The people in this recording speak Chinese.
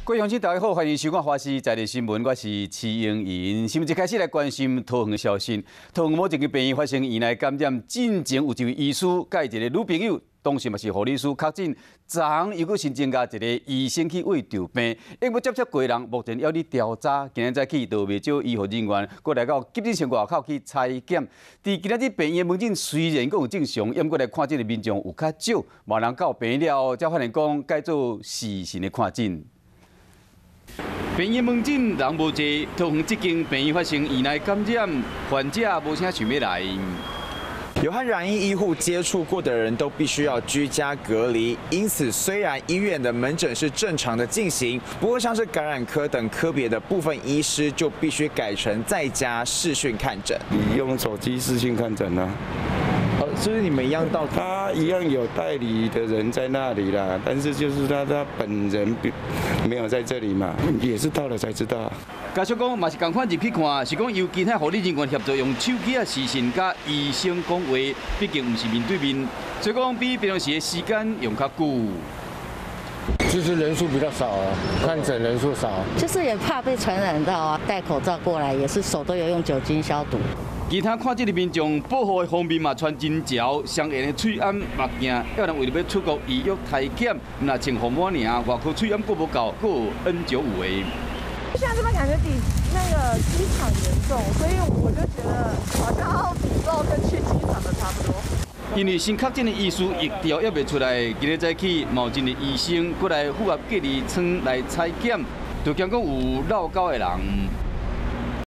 各位乡亲，大家好，欢迎收看《华视在地新闻》，我是徐英莹。新闻一开始来关心桃园的消息。桃园某一个病院发生院内感染，进前有一位医师甲一个女朋友，当时嘛是护理师确诊，昨昏又搁新增加一个医生去为着病，因要接触过人，目前要你调查。今日早起，就未少医护人员过来到急诊室外口去采检。伫今日病院门诊虽然讲有正常，因过来看诊的民众有较少，万人到病院了，才发现讲改做视讯的看诊。 病院门诊人无济，桃园这间病院发生院内感染，患者无啥想要来。有和染疫医护接触过的人都必须要居家隔离，因此虽然医院的门诊是正常的进行，不过像是感染科等科别的部分医师就必须改成在家视讯看诊。你用手机视讯看诊啊？ 就是你们一样到他一样有代理的人在那里啦，但是就是他本人没有在这里嘛，也是到了才知道。家属讲嘛是同款入去看，是讲由其他护理人员协助用手机啊视讯甲医生讲话，毕竟唔是面对面，所以讲比平常时的时间用较久。 就是人数比较少啊，看诊人数少，就是也怕被传染到啊，戴口罩过来也是手都有用酒精消毒。其他看诊的民众保护的方面嘛，穿金条、双眼的喙安、目镜，要人为了要出国医药体检，那穿防膜尔，外口喙安过不够，过 N95的。现在这边感觉比那个机场严重，所以我就觉得好像要比照跟去机场的差不多。 因为新确诊的医师疫调还未出来，今日早起，某一个医生过来符合隔离床来采检，就惊讲有闹交的人。